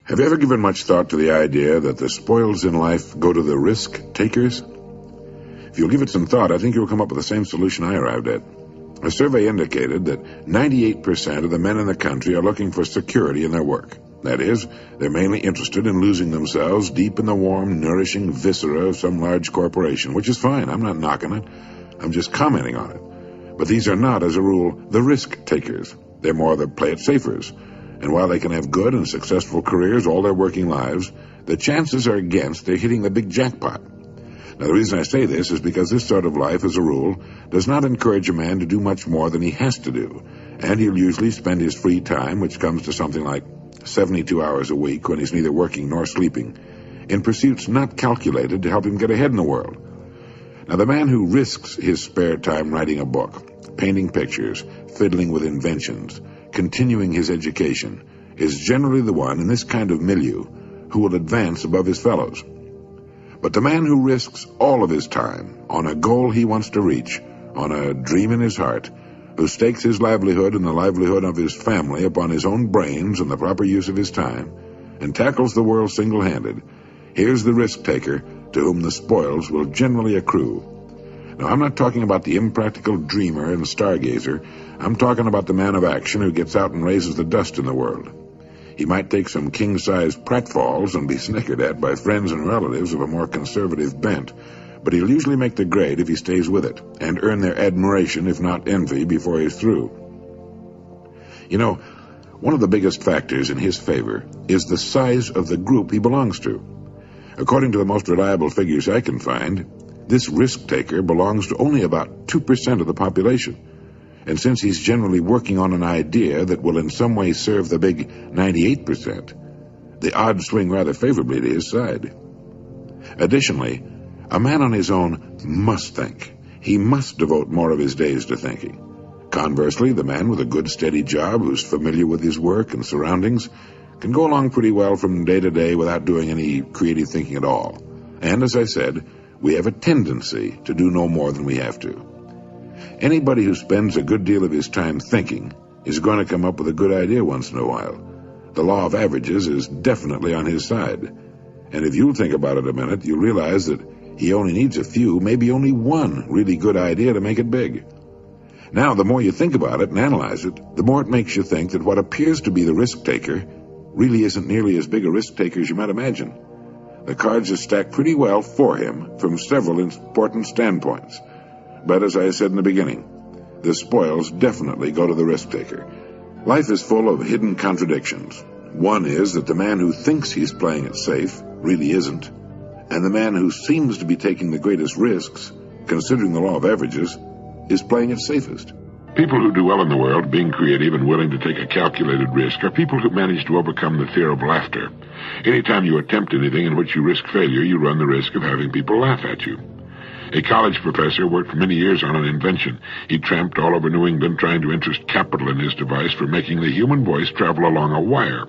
Have you ever given much thought to the idea that the spoils in life go to the risk takers? If you'll give it some thought, I think you'll come up with the same solution I arrived at. A survey indicated that 98% of the men in the country are looking for security in their work. That is, they're mainly interested in losing themselves deep in the warm, nourishing viscera of some large corporation, which is fine. I'm not knocking it. I'm just commenting on it. But these are not, as a rule, the risk takers. They're more the play-it-safers. And while they can have good and successful careers all their working lives, the chances are against their hitting the big jackpot. Now, the reason I say this is because this sort of life, as a rule, does not encourage a man to do much more than he has to do, and he'll usually spend his free time, which comes to something like 72 hours a week when he's neither working nor sleeping, in pursuits not calculated to help him get ahead in the world. Now, the man who risks his spare time writing a book, painting pictures, fiddling with inventions, continuing his education, is generally the one in this kind of milieu who will advance above his fellows. But the man who risks all of his time on a goal he wants to reach, on a dream in his heart, who stakes his livelihood and the livelihood of his family upon his own brains and the proper use of his time, and tackles the world single-handed, here's the risk-taker to whom the spoils will generally accrue. Now, I'm not talking about the impractical dreamer and stargazer. I'm talking about the man of action who gets out and raises the dust in the world. He might take some king-size pratfalls and be snickered at by friends and relatives of a more conservative bent, but he'll usually make the grade if he stays with it, and earn their admiration, if not envy, before he's through. You know, one of the biggest factors in his favor is the size of the group he belongs to. According to the most reliable figures I can find, this risk-taker belongs to only about 2% of the population. And since he's generally working on an idea that will in some way serve the big 98%, the odds swing rather favorably to his side. Additionally, a man on his own must think. He must devote more of his days to thinking. Conversely, the man with a good steady job who's familiar with his work and surroundings can go along pretty well from day to day without doing any creative thinking at all. And as I said, we have a tendency to do no more than we have to. Anybody who spends a good deal of his time thinking is going to come up with a good idea once in a while. The law of averages is definitely on his side. And if you'll think about it a minute, you'll realize that he only needs a few, maybe only one really good idea to make it big. Now, the more you think about it and analyze it, the more it makes you think that what appears to be the risk-taker really isn't nearly as big a risk-taker as you might imagine. The cards are stacked pretty well for him from several important standpoints. But as I said in the beginning, the spoils definitely go to the risk-taker. Life is full of hidden contradictions. One is that the man who thinks he's playing it safe really isn't, and the man who seems to be taking the greatest risks, considering the law of averages, is playing it safest. People who do well in the world, being creative and willing to take a calculated risk, are people who manage to overcome the fear of laughter. Anytime you attempt anything in which you risk failure, you run the risk of having people laugh at you. A college professor worked for many years on an invention. He tramped all over New England trying to interest capital in his device for making the human voice travel along a wire.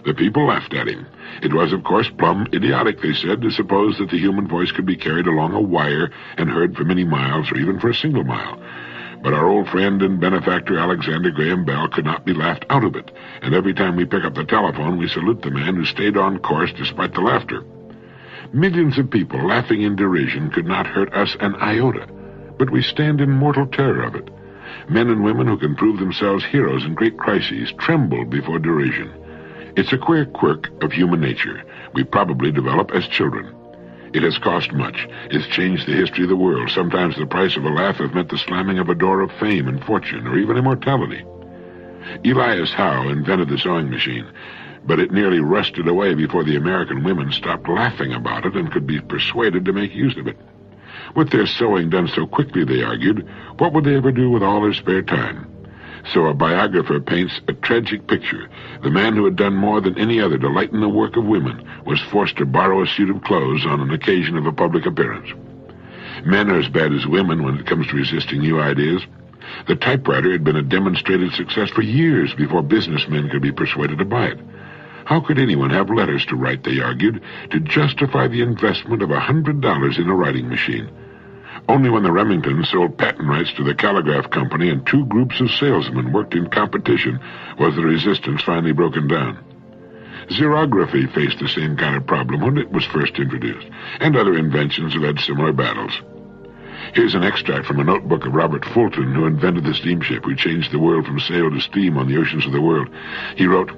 The people laughed at him. It was, of course, plumb idiotic, they said, to suppose that the human voice could be carried along a wire and heard for many miles or even for a single mile. But our old friend and benefactor Alexander Graham Bell could not be laughed out of it, and every time we pick up the telephone, we salute the man who stayed on course despite the laughter. Millions of people laughing in derision could not hurt us an iota, but we stand in mortal terror of it. Men and women who can prove themselves heroes in great crises tremble before derision. It's a queer quirk of human nature we probably develop as children. It has cost much. It's changed the history of the world. Sometimes the price of a laugh has meant the slamming of a door of fame and fortune, or even immortality. Elias Howe invented the sewing machine, but it nearly rusted away before the American women stopped laughing about it and could be persuaded to make use of it. With their sewing done so quickly, they argued, what would they ever do with all their spare time? So a biographer paints a tragic picture. The man who had done more than any other to lighten the work of women was forced to borrow a suit of clothes on an occasion of a public appearance. Men are as bad as women when it comes to resisting new ideas. The typewriter had been a demonstrated success for years before businessmen could be persuaded to buy it. How could anyone have letters to write, they argued, to justify the investment of $100 in a writing machine? Only when the Remingtons sold patent rights to the Telegraph Company and two groups of salesmen worked in competition was the resistance finally broken down. Xerography faced the same kind of problem when it was first introduced, and other inventions have had similar battles. Here's an extract from a notebook of Robert Fulton, who invented the steamship, who changed the world from sail to steam on the oceans of the world. He wrote,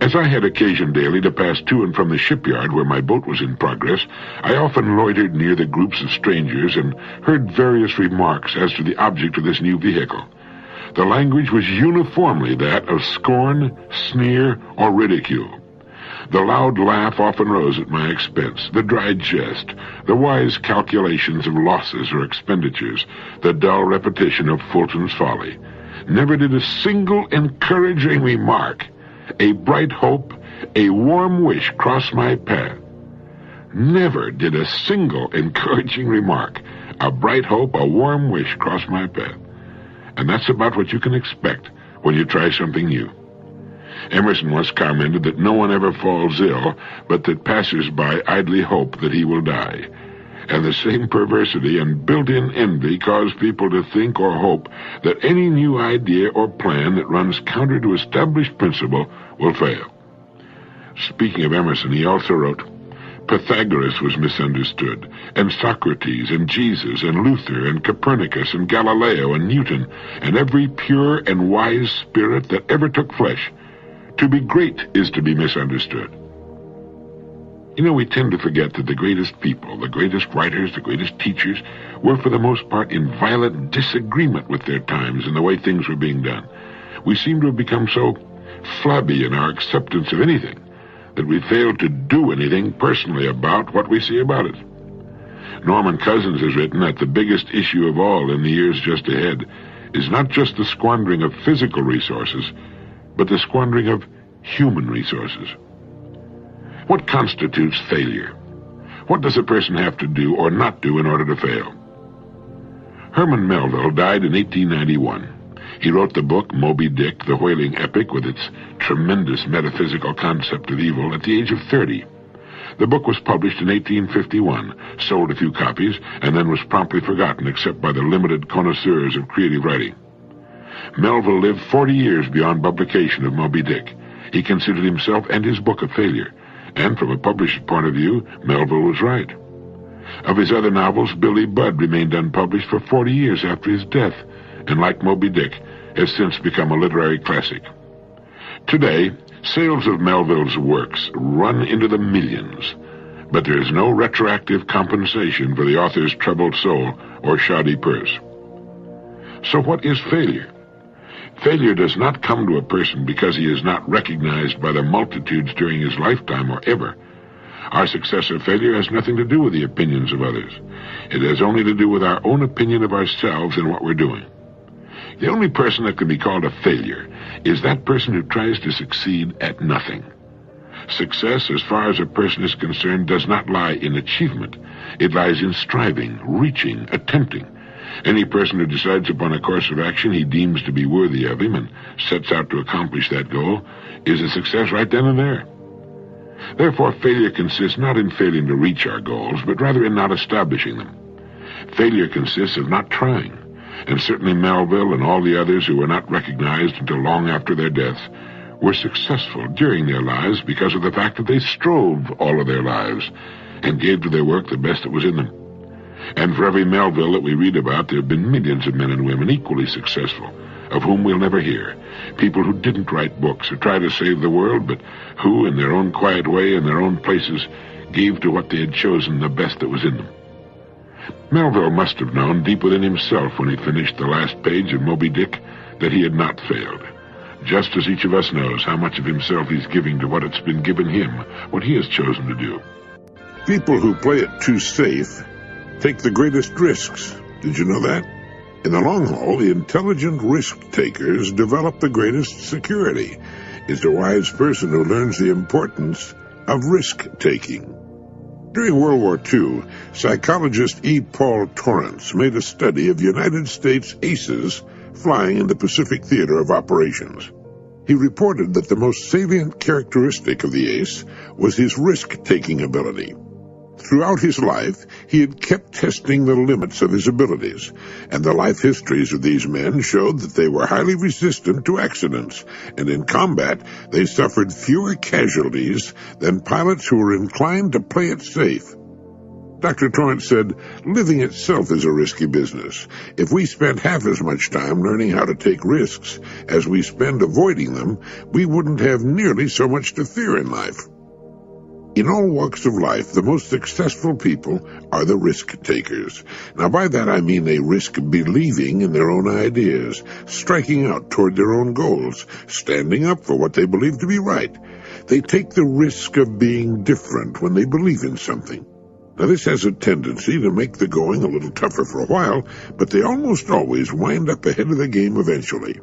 "As I had occasion daily to pass to and from the shipyard where my boat was in progress, I often loitered near the groups of strangers and heard various remarks as to the object of this new vehicle. The language was uniformly that of scorn, sneer, or ridicule. The loud laugh often rose at my expense, the dry jest, the wise calculations of losses or expenditures, the dull repetition of Fulton's folly. Never did a single encouraging remark, a bright hope, a warm wish cross my path. Never did a single encouraging remark, a bright hope, a warm wish cross my path." And that's about what you can expect when you try something new. Emerson once commented that no one ever falls ill, but that passers-by idly hope that he will die. And the same perversity and built-in envy cause people to think or hope that any new idea or plan that runs counter to established principle will fail. Speaking of Emerson, he also wrote, "Pythagoras was misunderstood, and Socrates, and Jesus, and Luther, and Copernicus, and Galileo, and Newton, and every pure and wise spirit that ever took flesh. To be great is to be misunderstood." You know, we tend to forget that the greatest people, the greatest writers, the greatest teachers, were for the most part in violent disagreement with their times and the way things were being done. We seem to have become so flabby in our acceptance of anything that we fail to do anything personally about what we see about it. Norman Cousins has written that the biggest issue of all in the years just ahead is not just the squandering of physical resources, but the squandering of human resources. What constitutes failure? What does a person have to do or not do in order to fail? Herman Melville died in 1891. He wrote the book Moby Dick, the whaling epic, with its tremendous metaphysical concept of evil, at the age of 30. The book was published in 1851, sold a few copies, and then was promptly forgotten except by the limited connoisseurs of creative writing. Melville lived 40 years beyond publication of Moby Dick. He considered himself and his book a failure, and from a publisher's point of view, Melville was right. Of his other novels, Billy Budd remained unpublished for 40 years after his death, and like Moby Dick, has since become a literary classic. Today, sales of Melville's works run into the millions, but there is no retroactive compensation for the author's troubled soul or shoddy purse. So what is failure? Failure does not come to a person because he is not recognized by the multitudes during his lifetime or ever. Our success or failure has nothing to do with the opinions of others. It has only to do with our own opinion of ourselves and what we're doing. The only person that can be called a failure is that person who tries to succeed at nothing. Success, as far as a person is concerned, does not lie in achievement. It lies in striving, reaching, attempting. Any person who decides upon a course of action he deems to be worthy of him and sets out to accomplish that goal is a success right then and there. Therefore, failure consists not in failing to reach our goals, but rather in not establishing them. Failure consists of not trying, and certainly Melville and all the others who were not recognized until long after their deaths were successful during their lives because of the fact that they strove all of their lives and gave to their work the best that was in them. And for every Melville that we read about, there have been millions of men and women equally successful, of whom we'll never hear. People who didn't write books or try to save the world, but who, in their own quiet way, in their own places, gave to what they had chosen the best that was in them. Melville must have known deep within himself when he finished the last page of Moby Dick that he had not failed, just as each of us knows how much of himself he's giving to what it's been given him, what he has chosen to do. People who play it too safe take the greatest risks. Did you know that? In the long haul, the intelligent risk-takers develop the greatest security. It's a wise person who learns the importance of risk-taking. During World War II, psychologist E. Paul Torrance made a study of United States aces flying in the Pacific Theater of Operations. He reported that the most salient characteristic of the ace was his risk-taking ability. Throughout his life, he had kept testing the limits of his abilities, and the life histories of these men showed that they were highly resistant to accidents, and in combat they suffered fewer casualties than pilots who were inclined to play it safe. Dr. Torrance said, "Living itself is a risky business. If we spent half as much time learning how to take risks as we spend avoiding them, we wouldn't have nearly so much to fear in life." In all walks of life, the most successful people are the risk-takers. Now, by that I mean they risk believing in their own ideas, striking out toward their own goals, standing up for what they believe to be right. They take the risk of being different when they believe in something. Now, this has a tendency to make the going a little tougher for a while, but they almost always wind up ahead of the game eventually.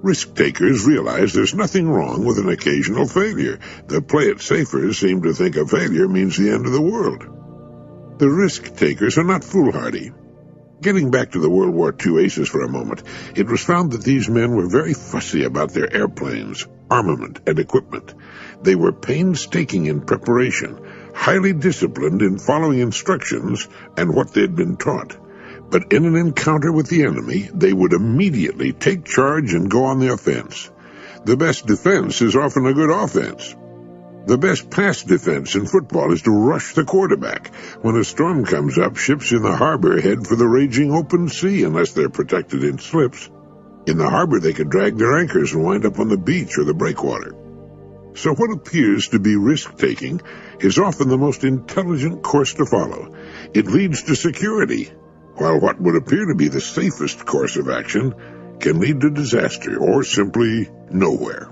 Risk-takers realize there's nothing wrong with an occasional failure. The play-it-safers seem to think a failure means the end of the world. The risk-takers are not foolhardy. Getting back to the World War II aces for a moment, it was found that these men were very fussy about their airplanes, armament, and equipment. They were painstaking in preparation, highly disciplined in following instructions and what they'd been taught. But in an encounter with the enemy, they would immediately take charge and go on the offense. The best defense is often a good offense. The best pass defense in football is to rush the quarterback. When a storm comes up, ships in the harbor head for the raging open sea unless they're protected in slips. In the harbor, they could drag their anchors and wind up on the beach or the breakwater. So what appears to be risk-taking is often the most intelligent course to follow. It leads to security, while what would appear to be the safest course of action can lead to disaster or simply nowhere.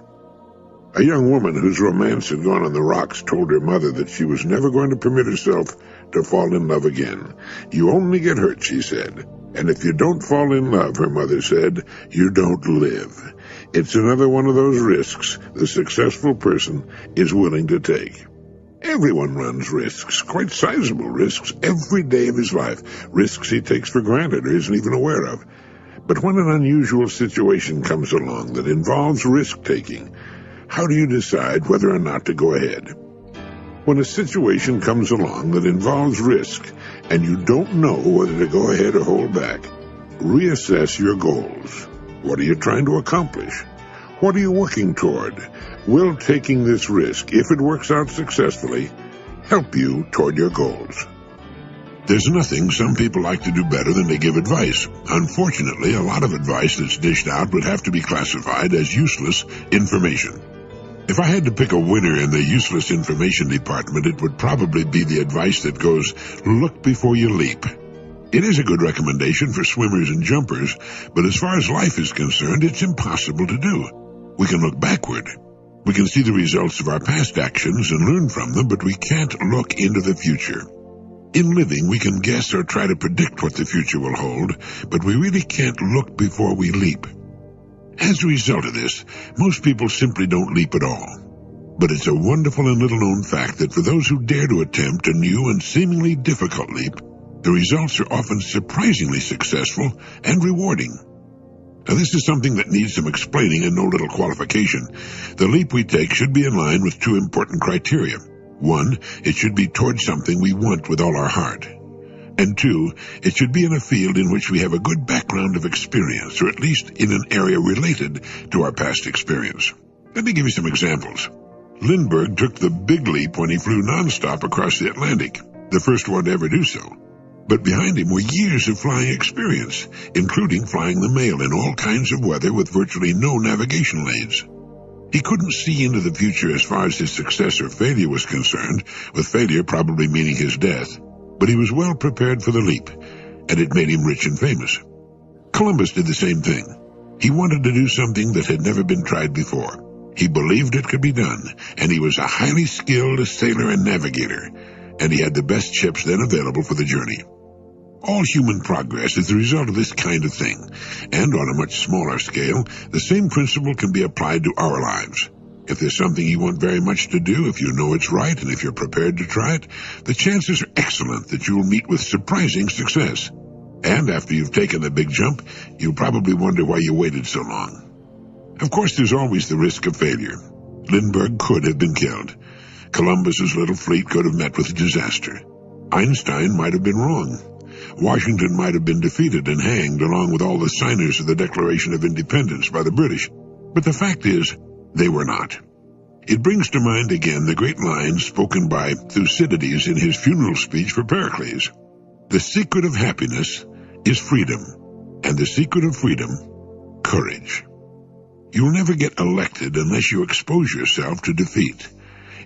A young woman whose romance had gone on the rocks told her mother that she was never going to permit herself to fall in love again. "You only get hurt," she said. "And if you don't fall in love," her mother said, "you don't live." It's another one of those risks the successful person is willing to take. Everyone runs risks, quite sizable risks, every day of his life, risks he takes for granted or isn't even aware of. But when an unusual situation comes along that involves risk-taking, how do you decide whether or not to go ahead? When a situation comes along that involves risk and you don't know whether to go ahead or hold back, reassess your goals. What are you trying to accomplish? What are you working toward? Will taking this risk, if it works out successfully, help you toward your goals? There's nothing some people like to do better than to give advice. Unfortunately, a lot of advice that's dished out would have to be classified as useless information. If I had to pick a winner in the useless information department, it would probably be the advice that goes, "Look before you leap." It is a good recommendation for swimmers and jumpers, but as far as life is concerned, it's impossible to do. We can look backward. We can see the results of our past actions and learn from them, but we can't look into the future. In living, we can guess or try to predict what the future will hold, but we really can't look before we leap. As a result of this, most people simply don't leap at all. But it's a wonderful and little-known fact that for those who dare to attempt a new and seemingly difficult leap, the results are often surprisingly successful and rewarding. Now, this is something that needs some explaining and no little qualification. The leap we take should be in line with two important criteria. One, it should be towards something we want with all our heart. And two, it should be in a field in which we have a good background of experience, or at least in an area related to our past experience. Let me give you some examples. Lindbergh took the big leap when he flew nonstop across the Atlantic, the first one to ever do so. But behind him were years of flying experience, including flying the mail in all kinds of weather with virtually no navigational aids. He couldn't see into the future as far as his success or failure was concerned, with failure probably meaning his death, but he was well prepared for the leap, and it made him rich and famous. Columbus did the same thing. He wanted to do something that had never been tried before. He believed it could be done, and he was a highly skilled sailor and navigator, and he had the best ships then available for the journey. All human progress is the result of this kind of thing, and on a much smaller scale, the same principle can be applied to our lives. If there's something you want very much to do, if you know it's right, and if you're prepared to try it, the chances are excellent that you'll meet with surprising success. And after you've taken the big jump, you'll probably wonder why you waited so long. Of course, there's always the risk of failure. Lindbergh could have been killed. Columbus's little fleet could have met with disaster. Einstein might have been wrong. Washington might have been defeated and hanged along with all the signers of the Declaration of Independence by the British. But the fact is, they were not. It brings to mind again the great lines spoken by Thucydides in his funeral speech for Pericles. The secret of happiness is freedom, and the secret of freedom, courage. You'll never get elected unless you expose yourself to defeat.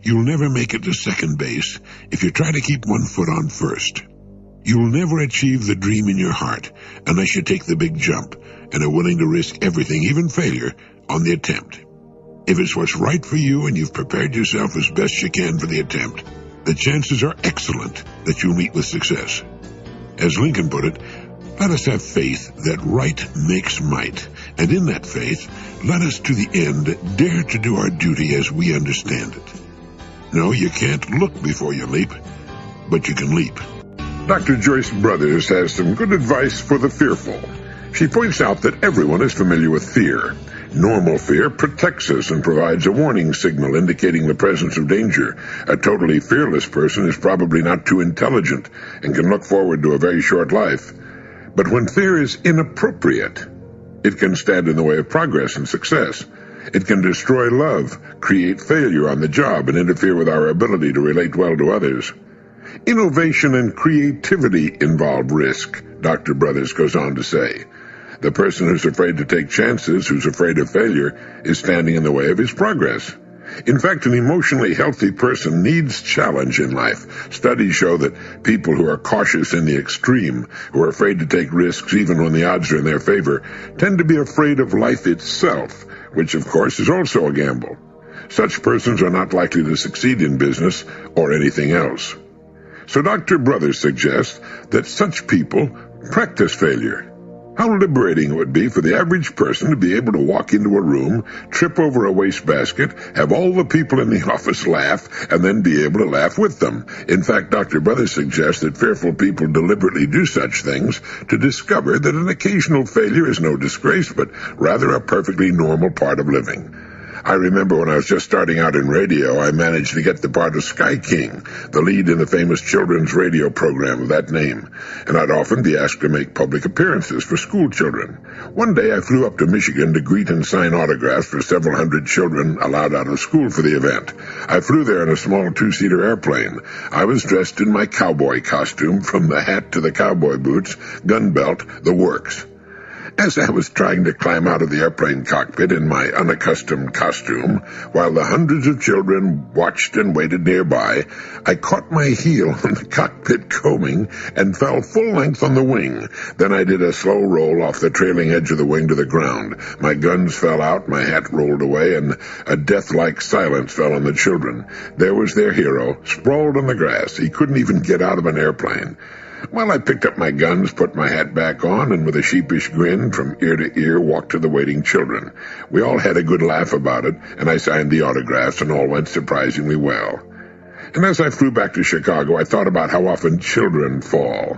You'll never make it to second base if you try to keep one foot on first. You'll never achieve the dream in your heart unless you take the big jump and are willing to risk everything, even failure, on the attempt. If it's what's right for you and you've prepared yourself as best you can for the attempt, the chances are excellent that you'll meet with success. As Lincoln put it, let us have faith that right makes might, and in that faith, let us to the end dare to do our duty as we understand it. No, you can't look before you leap, but you can leap. Dr. Joyce Brothers has some good advice for the fearful. She points out that everyone is familiar with fear. Normal fear protects us and provides a warning signal indicating the presence of danger. A totally fearless person is probably not too intelligent and can look forward to a very short life. But when fear is inappropriate, it can stand in the way of progress and success. It can destroy love, create failure on the job, and interfere with our ability to relate well to others. Innovation and creativity involve risk, Dr. Brothers goes on to say. The person who's afraid to take chances, who's afraid of failure, is standing in the way of his progress. In fact, an emotionally healthy person needs challenge in life. Studies show that people who are cautious in the extreme, who are afraid to take risks even when the odds are in their favor, tend to be afraid of life itself, which of course is also a gamble. Such persons are not likely to succeed in business or anything else. So Dr. Brothers suggests that such people practice failure. How liberating it would be for the average person to be able to walk into a room, trip over a wastebasket, have all the people in the office laugh, and then be able to laugh with them. In fact, Dr. Brothers suggests that fearful people deliberately do such things to discover that an occasional failure is no disgrace, but rather a perfectly normal part of living. I remember when I was just starting out in radio, I managed to get the part of Sky King, the lead in the famous children's radio program of that name, and I'd often be asked to make public appearances for school children. One day I flew up to Michigan to greet and sign autographs for several hundred children allowed out of school for the event. I flew there in a small two-seater airplane. I was dressed in my cowboy costume, from the hat to the cowboy boots, gun belt, the works. As I was trying to climb out of the airplane cockpit in my unaccustomed costume, while the hundreds of children watched and waited nearby, I caught my heel on the cockpit coaming and fell full length on the wing. Then I did a slow roll off the trailing edge of the wing to the ground. My guns fell out, my hat rolled away, and a death-like silence fell on the children. There was their hero, sprawled on the grass. He couldn't even get out of an airplane. Well, I picked up my guns, put my hat back on, and with a sheepish grin from ear to ear walked to the waiting children. We all had a good laugh about it, and I signed the autographs, and all went surprisingly well. And as I flew back to Chicago, I thought about how often children fall,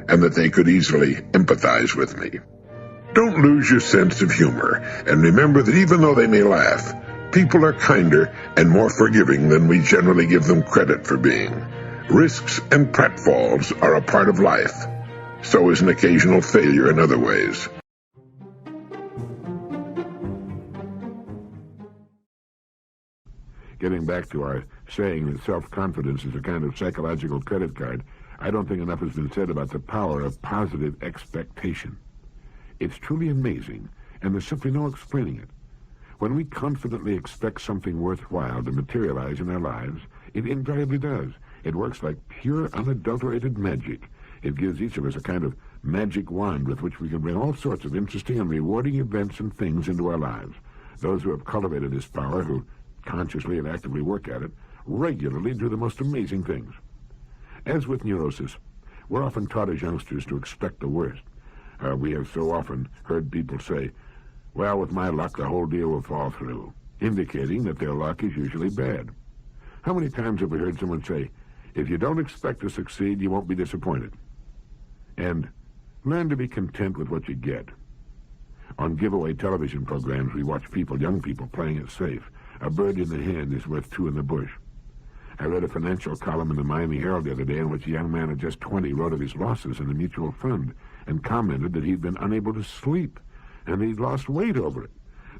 and that they could easily empathize with me. Don't lose your sense of humor, and remember that even though they may laugh, people are kinder and more forgiving than we generally give them credit for being. Risks and pratfalls are a part of life. So is an occasional failure in other ways. Getting back to our saying that self-confidence is a kind of psychological credit card, I don't think enough has been said about the power of positive expectation. It's truly amazing, and there's simply no explaining it. When we confidently expect something worthwhile to materialize in our lives, it invariably does. It works like pure, unadulterated magic. It gives each of us a kind of magic wand with which we can bring all sorts of interesting and rewarding events and things into our lives. Those who have cultivated this power, who consciously and actively work at it, regularly do the most amazing things. As with neurosis, we're often taught as youngsters to expect the worst. We have so often heard people say, well, with my luck, the whole deal will fall through, indicating that their luck is usually bad. How many times have we heard someone say, if you don't expect to succeed, you won't be disappointed? And learn to be content with what you get. On giveaway television programs, we watch young people, playing it safe. A bird in the hand is worth two in the bush. I read a financial column in the Miami Herald the other day in which a young man of just 20 wrote of his losses in a mutual fund and commented that he'd been unable to sleep and he'd lost weight over it.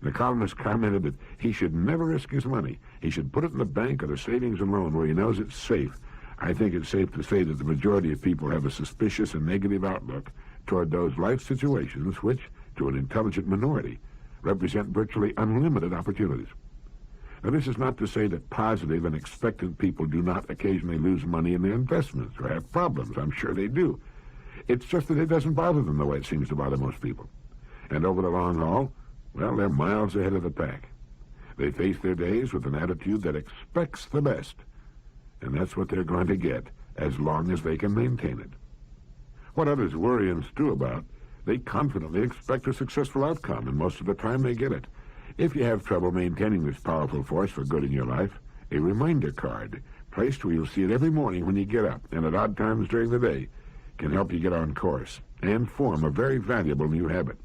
The columnist commented that he should never risk his money. He should put it in the bank or the savings and loan where he knows it's safe. I think it's safe to say that the majority of people have a suspicious and negative outlook toward those life situations which, to an intelligent minority, represent virtually unlimited opportunities. Now, this is not to say that positive and expectant people do not occasionally lose money in their investments or have problems. I'm sure they do. It's just that it doesn't bother them the way it seems to bother most people. And over the long haul, well, they're miles ahead of the pack. They face their days with an attitude that expects the best, and that's what they're going to get as long as they can maintain it. What others worry and stew about, they confidently expect a successful outcome, and most of the time they get it. If you have trouble maintaining this powerful force for good in your life, a reminder card, placed where you'll see it every morning when you get up and at odd times during the day, can help you get on course and form a very valuable new habit.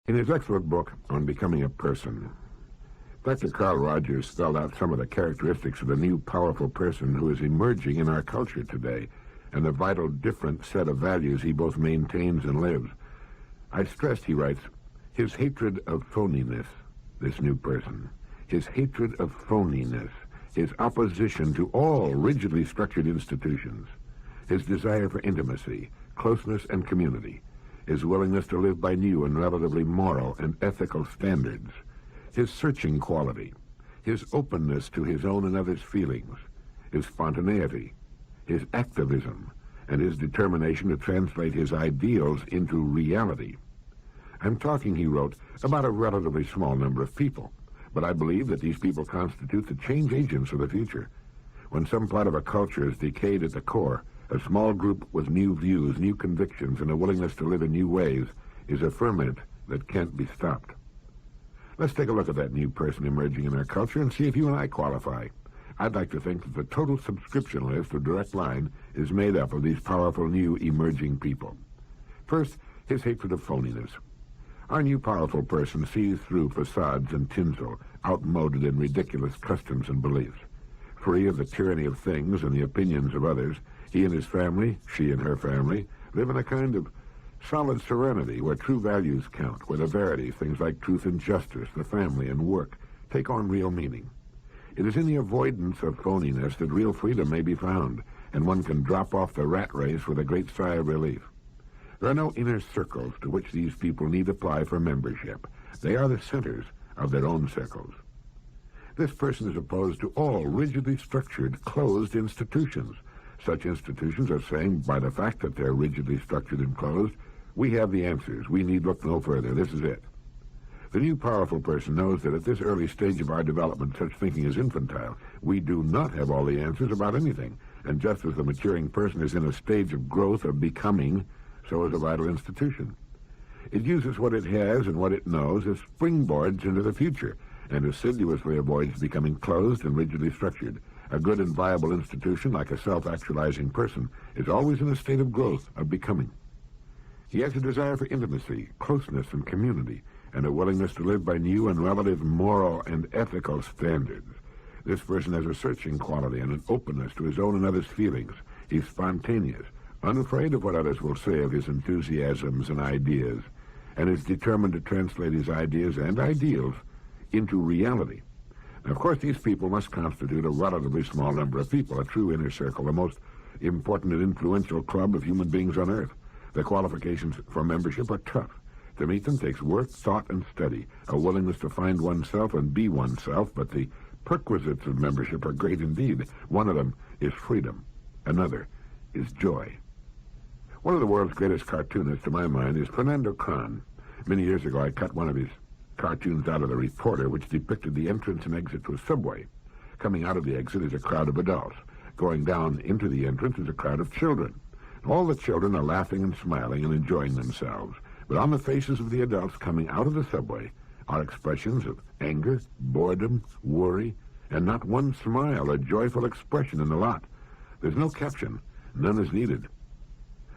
In his excellent book on becoming a person, Dr. Carl Rogers spelled out some of the characteristics of the new powerful person who is emerging in our culture today and the vital different set of values he both maintains and lives. I stressed, he writes, his hatred of phoniness, this new person, his hatred of phoniness, his opposition to all rigidly structured institutions, his desire for intimacy, closeness, and community, his willingness to live by new and relatively moral and ethical standards, his searching quality, his openness to his own and others' feelings, his spontaneity, his activism, and his determination to translate his ideals into reality. I'm talking, he wrote, about a relatively small number of people, but I believe that these people constitute the change agents of the future. When some part of a culture is decayed at the core, a small group with new views, new convictions, and a willingness to live in new ways is a ferment that can't be stopped. Let's take a look at that new person emerging in our culture and see if you and I qualify. I'd like to think that the total subscription list of Direct Line is made up of these powerful new emerging people. First, his hatred of phoniness. Our new powerful person sees through facades and tinsel, outmoded and ridiculous customs and beliefs. Free of the tyranny of things and the opinions of others, he and his family, she and her family, live in a kind of solid serenity where true values count, where the verities, things like truth and justice, the family and work, take on real meaning. It is in the avoidance of phoniness that real freedom may be found, and one can drop off the rat race with a great sigh of relief. There are no inner circles to which these people need apply for membership. They are the centers of their own circles. This person is opposed to all rigidly structured, closed institutions. Such institutions are saying, by the fact that they're rigidly structured and closed, we have the answers. We need look no further. This is it. The new powerful person knows that at this early stage of our development, such thinking is infantile. We do not have all the answers about anything. And just as the maturing person is in a stage of growth, of becoming, so is a vital institution. It uses what it has and what it knows as springboards into the future, and assiduously avoids becoming closed and rigidly structured. A good and viable institution, like a self-actualizing person, is always in a state of growth, of becoming. He has a desire for intimacy, closeness, and community, and a willingness to live by new and relative moral and ethical standards. This person has a searching quality and an openness to his own and others' feelings. He's spontaneous, unafraid of what others will say of his enthusiasms and ideas, and is determined to translate his ideas and ideals into reality. Now, of course, these people must constitute a relatively small number of people, a true inner circle, the most important and influential club of human beings on Earth. The qualifications for membership are tough. To meet them takes work, thought, and study, a willingness to find oneself and be oneself, but the perquisites of membership are great indeed. One of them is freedom. Another is joy. One of the world's greatest cartoonists, to my mind, is Fernando Kahn. Many years ago, I cut one of his cartoons out of the Reporter, which depicted the entrance and exit to a subway. Coming out of the exit is a crowd of adults. Going down into the entrance is a crowd of children. All the children are laughing and smiling and enjoying themselves. But on the faces of the adults coming out of the subway are expressions of anger, boredom, worry, and not one smile or joyful expression in the lot. There's no caption. None is needed.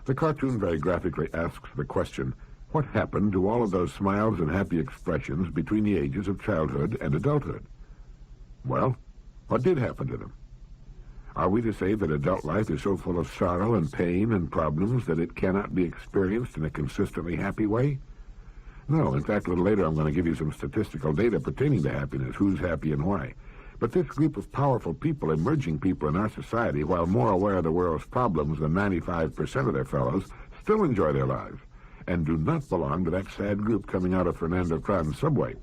The cartoon very graphically asks the question, what happened to all of those smiles and happy expressions between the ages of childhood and adulthood? Well, what did happen to them? Are we to say that adult life is so full of sorrow and pain and problems that it cannot be experienced in a consistently happy way? No. In fact, a little later I'm going to give you some statistical data pertaining to happiness, who's happy and why. But this group of powerful people, emerging people in our society, while more aware of the world's problems than 95% of their fellows, still enjoy their lives and do not belong to that sad group coming out of Fernando Cron's subway.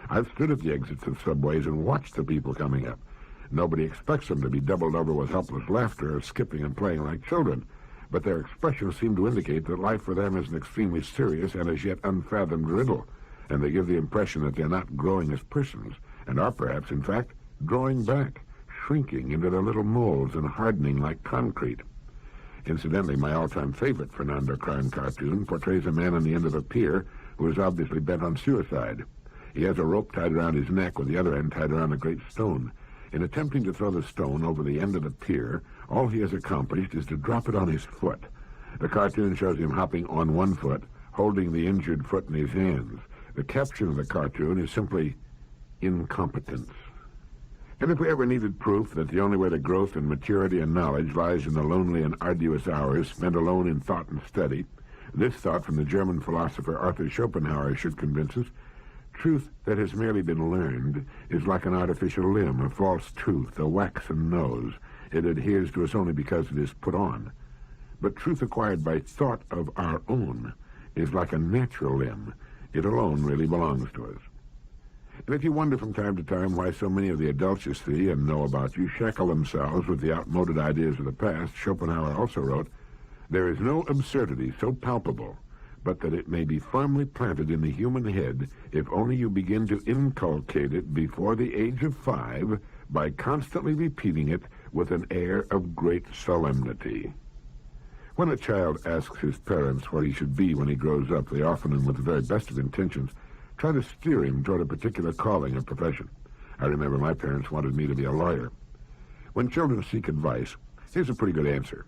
I've stood at the exits of subways and watched the people coming up. Nobody expects them to be doubled over with helpless laughter or skipping and playing like children, but their expressions seem to indicate that life for them is an extremely serious and as yet unfathomed riddle, and they give the impression that they're not growing as persons, and are perhaps, in fact, drawing back, shrinking into their little molds and hardening like concrete. Incidentally, my all-time favorite Fernando Cron cartoon portrays a man on the end of a pier who is obviously bent on suicide. He has a rope tied around his neck with the other end tied around a great stone. In attempting to throw the stone over the end of the pier, all he has accomplished is to drop it on his foot. The cartoon shows him hopping on one foot, holding the injured foot in his hands. The caption of the cartoon is simply incompetence. And if we ever needed proof that the only way to growth and maturity and knowledge lies in the lonely and arduous hours spent alone in thought and study, this thought from the German philosopher Arthur Schopenhauer should convince us: truth that has merely been learned is like an artificial limb, a false tooth, a waxen nose. It adheres to us only because it is put on. But truth acquired by thought of our own is like a natural limb. It alone really belongs to us. And if you wonder from time to time why so many of the adults you see and know about you shackle themselves with the outmoded ideas of the past, Schopenhauer also wrote, "There is no absurdity so palpable but that it may be firmly planted in the human head if only you begin to inculcate it before the age of 5 by constantly repeating it with an air of great solemnity." When a child asks his parents what he should be when he grows up, they often, and with the very best of intentions, try to steer him toward a particular calling or profession. I remember my parents wanted me to be a lawyer. When children seek advice, here's a pretty good answer.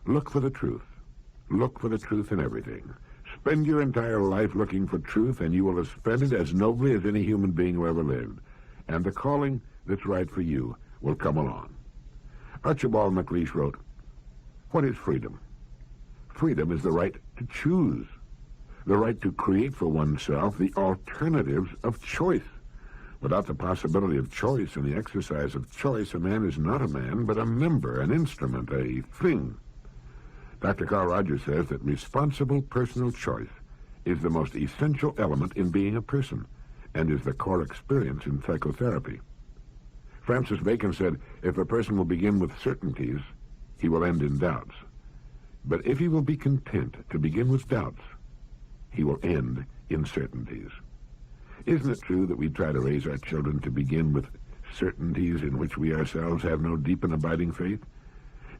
Look for the truth. Look for the truth in everything. Spend your entire life looking for truth, and you will have spent it as nobly as any human being who ever lived. And the calling that's right for you will come along. Archibald MacLeish wrote, "What is freedom? Freedom is the right to choose, the right to create for oneself the alternatives of choice. Without the possibility of choice and the exercise of choice, a man is not a man, but a member, an instrument, a thing." Dr. Carl Rogers says that responsible personal choice is the most essential element in being a person and is the core experience in psychotherapy. Francis Bacon said, "If a person will begin with certainties, he will end in doubts. But if he will be content to begin with doubts, he will end in certainties." Isn't it true that we try to raise our children to begin with certainties in which we ourselves have no deep and abiding faith?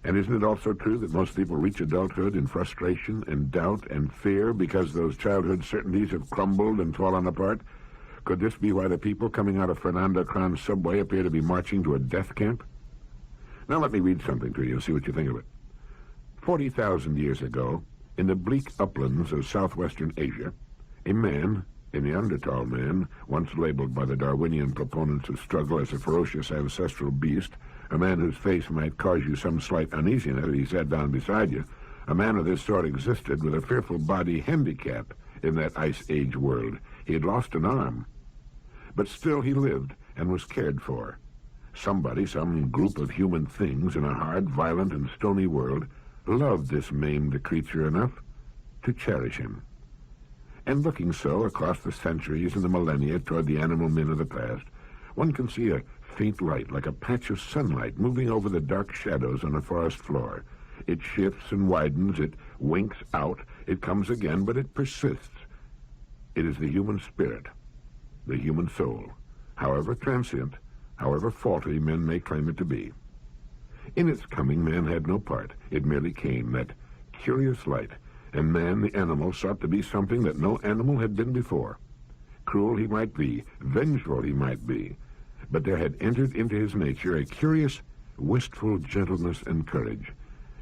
And isn't it also true that most people reach adulthood in frustration and doubt and fear because those childhood certainties have crumbled and fallen apart? Could this be why the people coming out of Fernando Cron's subway appear to be marching to a death camp? Now let me read something to you and see what you think of it. 40,000 years ago, in the bleak uplands of southwestern Asia, a man, a Neanderthal man, once labeled by the Darwinian proponents of struggle as a ferocious ancestral beast, a man whose face might cause you some slight uneasiness if he sat down beside you, a man of this sort existed with a fearful body handicap in that Ice Age world. He had lost an arm, but still he lived and was cared for. Somebody, some group of human things in a hard, violent, and stony world loved this maimed creature enough to cherish him. And looking so across the centuries and the millennia toward the animal men of the past, one can see a faint light like a patch of sunlight moving over the dark shadows on a forest floor. It shifts and widens, it winks out, it comes again, but it persists. It is the human spirit, the human soul, however transient, however faulty men may claim it to be. In its coming, man had no part. It merely came, that curious light, and man, the animal, sought to be something that no animal had been before. Cruel he might be, vengeful he might be, but there had entered into his nature a curious, wistful gentleness and courage.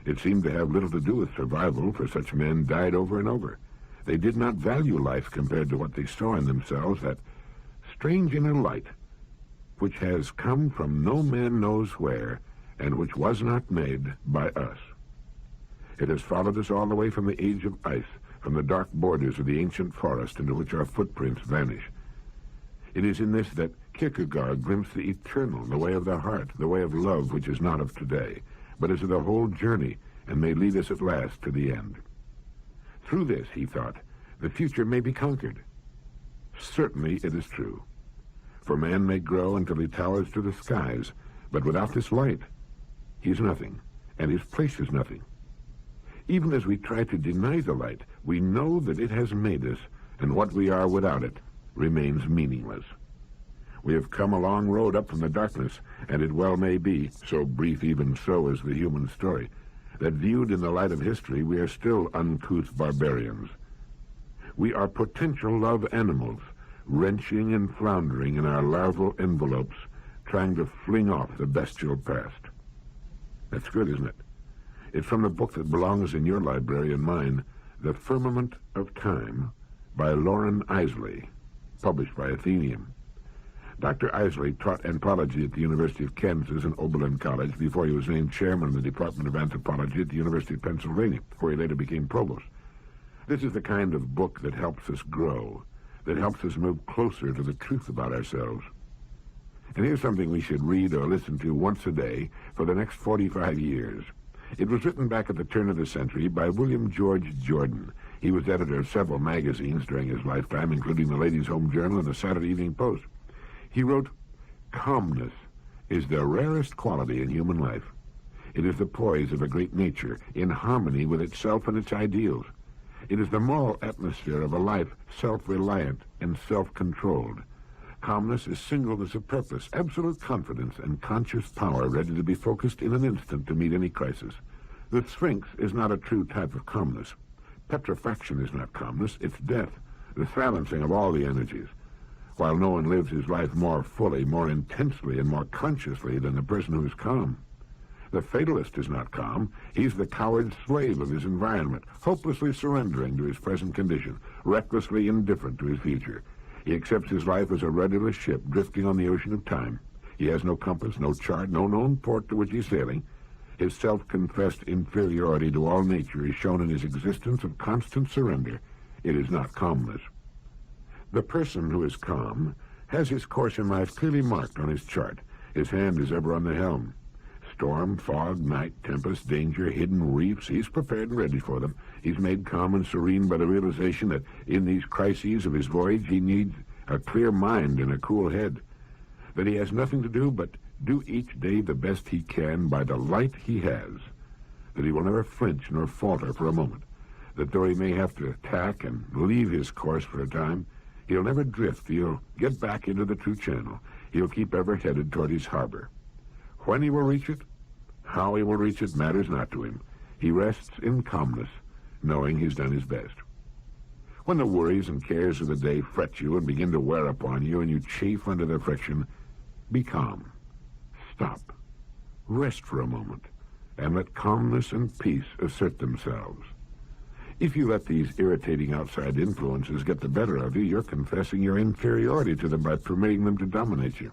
It seemed to have little to do with survival, for such men died over and over. They did not value life compared to what they saw in themselves, that strange inner light, which has come from no man knows where, and which was not made by us. It has followed us all the way from the age of ice, from the dark borders of the ancient forest into which our footprints vanish. It is in this that Kierkegaard glimpsed the eternal, the way of the heart, the way of love which is not of today, but is of the whole journey, and may lead us at last to the end. Through this, he thought, the future may be conquered. Certainly it is true. For man may grow until he towers to the skies, but without this light, he is nothing, and his place is nothing. Even as we try to deny the light, we know that it has made us, and what we are without it remains meaningless. We have come a long road up from the darkness, and it well may be, so brief even so is the human story, that viewed in the light of history we are still uncouth barbarians. We are potential love animals, wrenching and floundering in our larval envelopes, trying to fling off the bestial past. That's good, isn't it? It's from the book that belongs in your library and mine, The Firmament of Time, by Loren Eiseley, published by Atheneum. Dr. Eiseley taught anthropology at the University of Kansas and Oberlin College before he was named chairman of the Department of Anthropology at the University of Pennsylvania, where he later became provost. This is the kind of book that helps us grow, that helps us move closer to the truth about ourselves. And here's something we should read or listen to once a day for the next 45 years. It was written back at the turn of the century by William George Jordan. He was editor of several magazines during his lifetime, including the Ladies' Home Journal and the Saturday Evening Post. He wrote, "Calmness is the rarest quality in human life. It is the poise of a great nature, in harmony with itself and its ideals. It is the moral atmosphere of a life self-reliant and self-controlled. Calmness is singleness of purpose, absolute confidence, and conscious power ready to be focused in an instant to meet any crisis. The Sphinx is not a true type of calmness. Petrifaction is not calmness, it's death, the silencing of all the energies. While no one lives his life more fully, more intensely, and more consciously than the person who is calm. The fatalist is not calm. He's the coward slave of his environment, hopelessly surrendering to his present condition, recklessly indifferent to his future. He accepts his life as a rudderless ship drifting on the ocean of time. He has no compass, no chart, no known port to which he's sailing. His self-confessed inferiority to all nature is shown in his existence of constant surrender. It is not calmness. The person who is calm has his course in life clearly marked on his chart. His hand is ever on the helm. Storm, fog, night, tempest, danger, hidden reefs, he's prepared and ready for them. He's made calm and serene by the realization that in these crises of his voyage he needs a clear mind and a cool head. That he has nothing to do but do each day the best he can by the light he has. That he will never flinch nor falter for a moment. That though he may have to tack and leave his course for a time, he'll never drift. He'll get back into the true channel. He'll keep ever headed toward his harbor. When he will reach it, how he will reach it matters not to him. He rests in calmness, knowing he's done his best. When the worries and cares of the day fret you and begin to wear upon you and you chafe under their friction, be calm. Stop. Rest for a moment, and let calmness and peace assert themselves. If you let these irritating outside influences get the better of you, you're confessing your inferiority to them by permitting them to dominate you.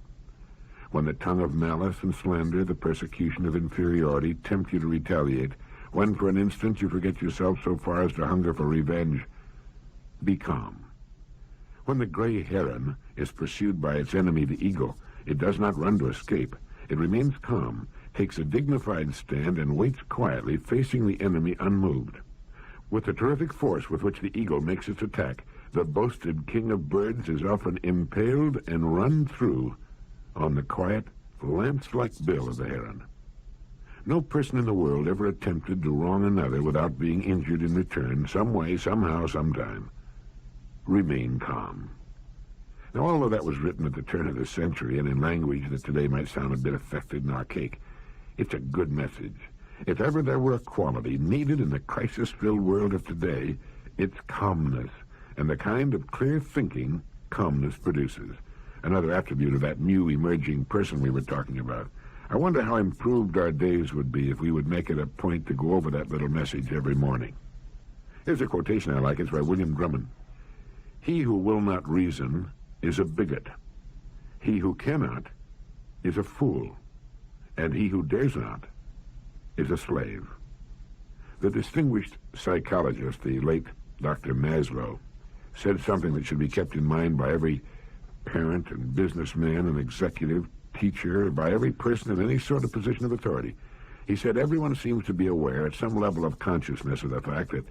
When the tongue of malice and slander, the persecution of inferiority, tempt you to retaliate, when for an instant you forget yourself so far as to hunger for revenge, be calm. When the gray heron is pursued by its enemy, the eagle, it does not run to escape. It remains calm, takes a dignified stand, and waits quietly, facing the enemy unmoved. With the terrific force with which the eagle makes its attack, the boasted king of birds is often impaled and run through on the quiet, lance-like bill of the heron. No person in the world ever attempted to wrong another without being injured in return, some way, somehow, sometime. Remain calm. Now, although that was written at the turn of the century and in language that today might sound a bit affected and archaic, it's a good message. If ever there were a quality needed in the crisis-filled world of today, it's calmness, and the kind of clear thinking calmness produces. Another attribute of that new emerging person we were talking about. I wonder how improved our days would be if we would make it a point to go over that little message every morning. Here's a quotation I like. It's by William Drummond. He who will not reason is a bigot. He who cannot is a fool. and he who dares not is a slave. The distinguished psychologist, the late Dr. Maslow, said something that should be kept in mind by every parent and businessman and executive, teacher, by every person in any sort of position of authority. He said everyone seems to be aware at some level of consciousness of the fact that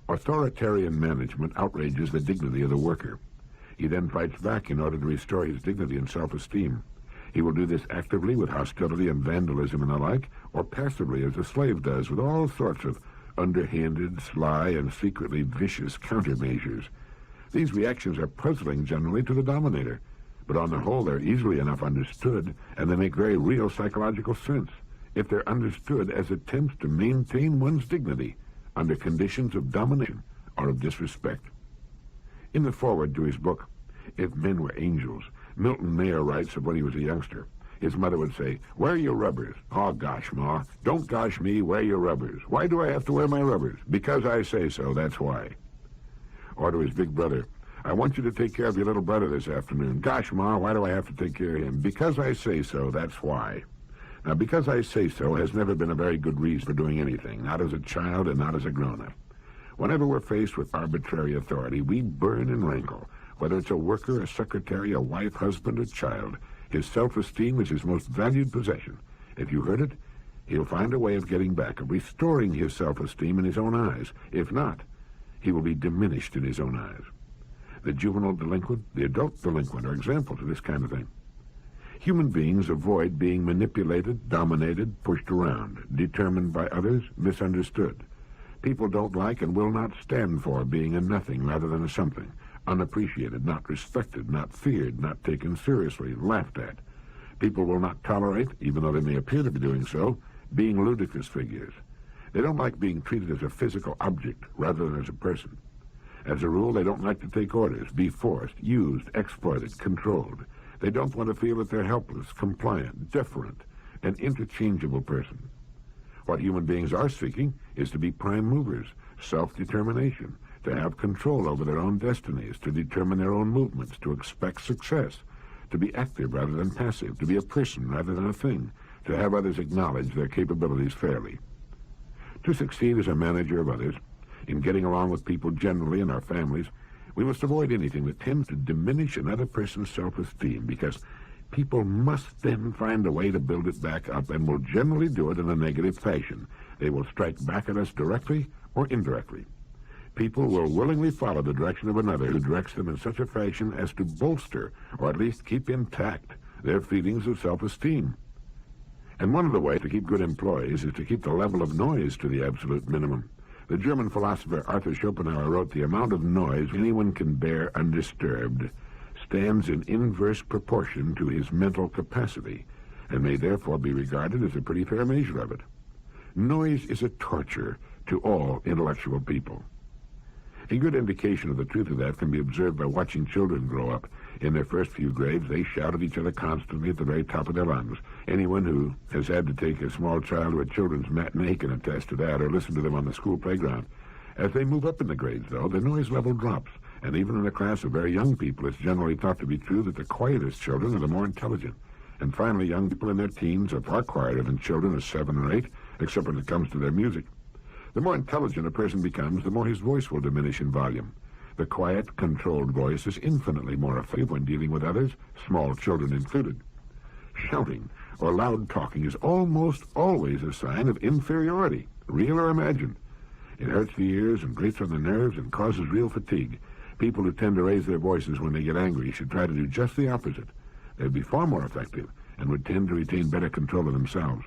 authoritarian management outrages the dignity of the worker. He then fights back in order to restore his dignity and self-esteem. He will do this actively with hostility and vandalism and the like, or passively as a slave does with all sorts of underhanded, sly, and secretly vicious countermeasures. These reactions are puzzling generally to the dominator, but on the whole they're easily enough understood, and they make very real psychological sense if they're understood as attempts to maintain one's dignity under conditions of domination or of disrespect. In the foreword to his book, If Men Were Angels, Milton Mayer writes of when he was a youngster. His mother would say, "Wear your rubbers." "Oh, gosh, Ma. Don't gosh me, wear your rubbers." "Why do I have to wear my rubbers?" "Because I say so, that's why." Or to his big brother, "I want you to take care of your little brother this afternoon." "Gosh, Ma, why do I have to take care of him?" "Because I say so, that's why." Now, because I say so has never been a very good reason for doing anything, not as a child and not as a grown-up. Whenever we're faced with arbitrary authority, we burn and rankle. Whether it's a worker, a secretary, a wife, husband, or child, his self-esteem is his most valued possession. If you hurt it, he'll find a way of getting back, of restoring his self-esteem in his own eyes. If not, he will be diminished in his own eyes. The juvenile delinquent, the adult delinquent are examples of this kind of thing. Human beings avoid being manipulated, dominated, pushed around, determined by others, misunderstood. People don't like and will not stand for being a nothing rather than a something, unappreciated, not respected, not feared, not taken seriously, laughed at. People will not tolerate, even though they may appear to be doing so, being ludicrous figures. They don't like being treated as a physical object rather than as a person. As a rule, they don't like to take orders, be forced, used, exploited, controlled. They don't want to feel that they're helpless, compliant, deferent, an interchangeable person. What human beings are seeking is to be prime movers, self-determination, to have control over their own destinies, to determine their own movements, to expect success, to be active rather than passive, to be a person rather than a thing, to have others acknowledge their capabilities fairly. To succeed as a manager of others, in getting along with people generally and our families, we must avoid anything that tends to diminish another person's self-esteem, because people must then find a way to build it back up, and will generally do it in a negative fashion. They will strike back at us directly or indirectly. People will willingly follow the direction of another who directs them in such a fashion as to bolster, or at least keep intact, their feelings of self-esteem. And one of the ways to keep good employees is to keep the level of noise to the absolute minimum. The German philosopher Arthur Schopenhauer wrote, "The amount of noise anyone can bear undisturbed stands in inverse proportion to his mental capacity, and may therefore be regarded as a pretty fair measure of it." Noise is a torture to all intellectual people. A good indication of the truth of that can be observed by watching children grow up. In their first few grades, they shout at each other constantly at the very top of their lungs. Anyone who has had to take a small child to a children's matinee can attest to that, or listen to them on the school playground. As they move up in the grades, though, the noise level drops, and even in a class of very young people, it's generally thought to be true that the quietest children are the more intelligent. And finally, young people in their teens are far quieter than children of 7 or 8, except when it comes to their music. The more intelligent a person becomes, the more his voice will diminish in volume. The quiet, controlled voice is infinitely more effective when dealing with others, small children included. Shouting or loud talking is almost always a sign of inferiority, real or imagined. It hurts the ears and grates on the nerves and causes real fatigue. People who tend to raise their voices when they get angry should try to do just the opposite. They'd be far more effective and would tend to retain better control of themselves.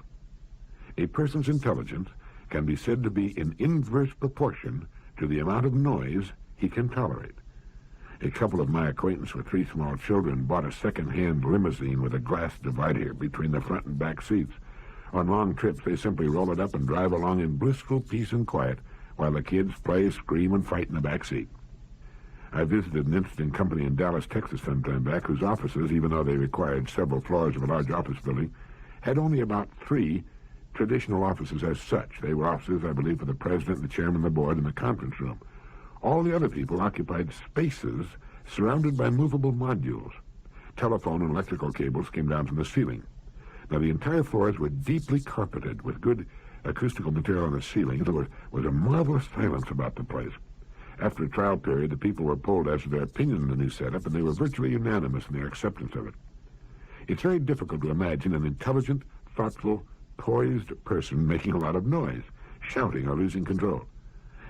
A person's intelligence can be said to be in inverse proportion to the amount of noise he can tolerate. A couple of my acquaintance with 3 small children bought a second-hand limousine with a glass divider between the front and back seats. On long trips, they simply roll it up and drive along in blissful peace and quiet while the kids play, scream, and fight in the back seat. I visited an interesting company in Dallas, Texas some time back, whose offices, even though they required several floors of a large office building, had only about 3 traditional offices as such. They were offices, I believe, for the president, the chairman of the board, and the conference room. All the other people occupied spaces surrounded by movable modules. Telephone and electrical cables came down from the ceiling. Now, the entire floors were deeply carpeted with good acoustical material on the ceiling. There was a marvelous silence about the place. After a trial period, the people were polled as to their opinion of the new setup, and they were virtually unanimous in their acceptance of it. It's very difficult to imagine an intelligent, thoughtful, poised person making a lot of noise, shouting or losing control.